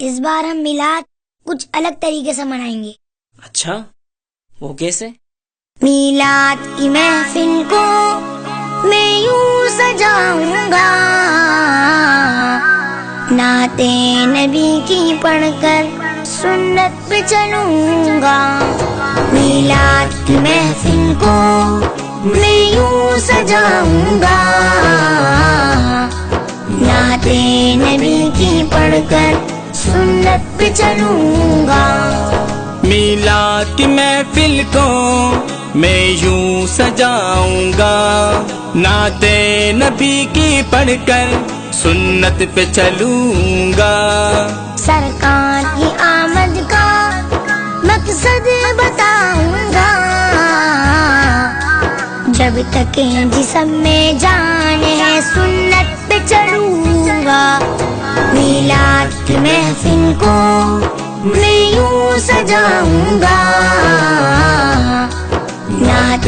اس بار ہم میلاد کچھ الگ طریقے سے منائیں گے۔ اچھا، وہ کیسے؟ میلاد کی محفل کو میں یوں سجاؤں گا، نعت نبی کی پڑھ کر سنت پہ چلوں گا۔ میلاد کی محفل کو میں یوں سجاؤں گا، نعت نبی کی پڑھ کر سنت پہ چلوں گا۔ میلاد کی محفل کو میں یوں سجاؤں گا، نعت نبی کی پڑھ کر سنت پہ چلوں گا۔ سرکار کی آمد کا مقصد بتاؤں گا، جب تک جسم میں جان ہے سنت پہ چلوں گا۔ میلاد کی محفل کو میں یوں سجاؤں گا، نعت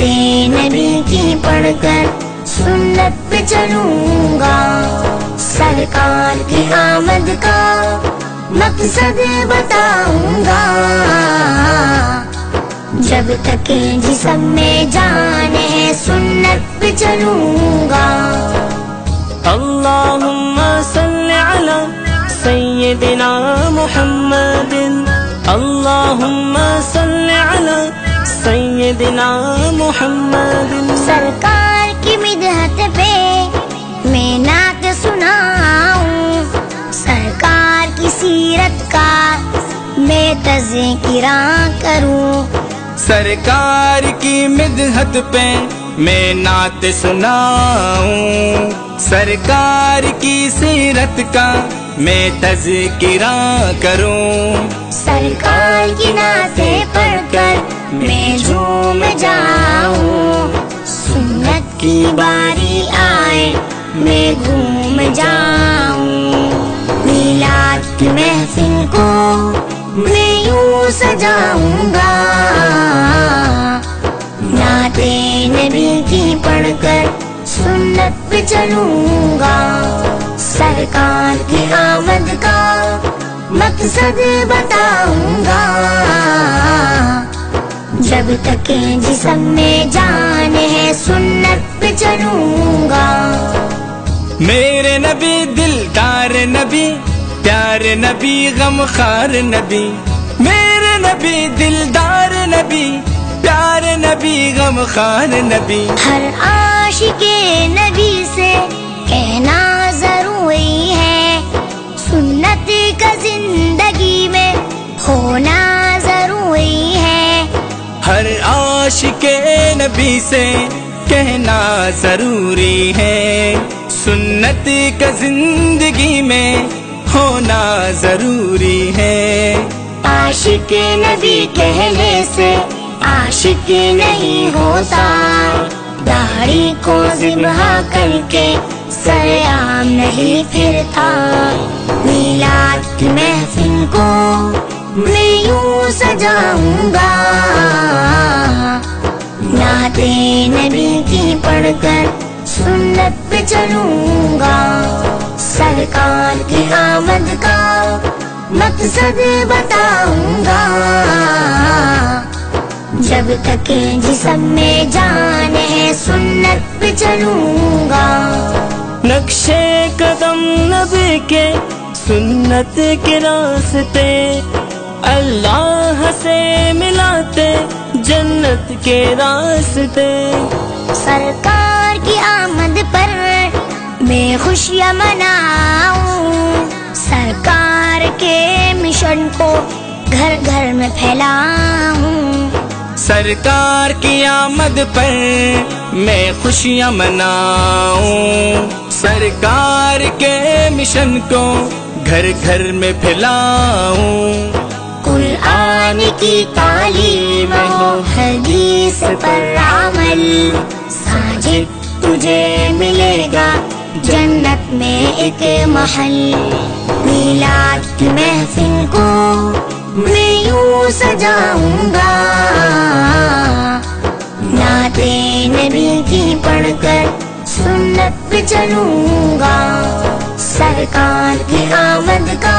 نبی کی پڑھ کر سنت پہ چلوں گا۔ سرکار کی آمد کا مقصد بتاؤں گا، جب تک جسم میں جان ہے سنت پہ چلوں گا۔ اللہم صل علی سیدنا محمد، اللہم صل علی سیدنا محمد۔ سرکار کی مدحت پہ میں نعت سناؤں، سرکار کی سیرت کا میں تذکرہ کروں۔ سرکار کی مدحت پہ میں نعت سناؤں، سرکار کی سیرت کا میں تذکرہ کروں۔ سرکار کی نعتیں پڑھ کر میں جھوم جاؤں، سنت کی باری آئے میں گھوم جاؤں۔ میلاد کی محفل کو میں یوں سجاؤں گا، نعت نبی کی پڑھ کر سنت پہ چلوں گا۔ سرکار کی آمد کا مقصد بتاؤں گا، جب تک جسم میں جان ہے سنت پہ چلوں گا۔ میرے نبی دلدار نبی، پیارے نبی غمخوار نبی، میرے نبی دلدار نبی، پیارے نبی غمخوار نبی۔ ہر عاشق نبی سے کہنا ضروری ہے، سنت کا زندگی میں ہونا ضروری ہے۔ ہر عاشق نبی سے کہنا ضروری ہے، سنت کا زندگی میں ہونا ضروری ہے۔ عاشق نبی کہنے سے عاشق نہیں ہوتا، داڑھی کو ذبح کر کے سرعام نہیں پھرتا۔ میلاد کی محفل کو میں یوں سجاؤں گا، نعت نبی کی پڑھ کر سنت پہ چلوں گا۔ سرکار کی آمد کا مقصد بتاؤں گا، جب تک جسم میں جان ہے سنت پہ چلوں گا۔ نقشے قدم نبی کے سنت کے راستے، اللہ سے ملاتے جنت کے راستے۔ سرکار کی آمد پر میں خوشیاں مناؤں، سرکار کے مشن کو گھر گھر میں پھیلاؤں۔ سرکار کی آمد پر میں خوشیاں مناؤں، سرکار کے مشن کو گھر گھر میں پھیلاؤں۔ قرآن کی تعلیم ہو حدیث پر عمل، ساجد تجھے ملے گا جنت میں ایک محل۔ میلاد کی محفل کو میں یوں سجاؤں گا، نعت نبی کی پڑھ کر سنت پہ چلوں گا۔ سرکار کی آمد کا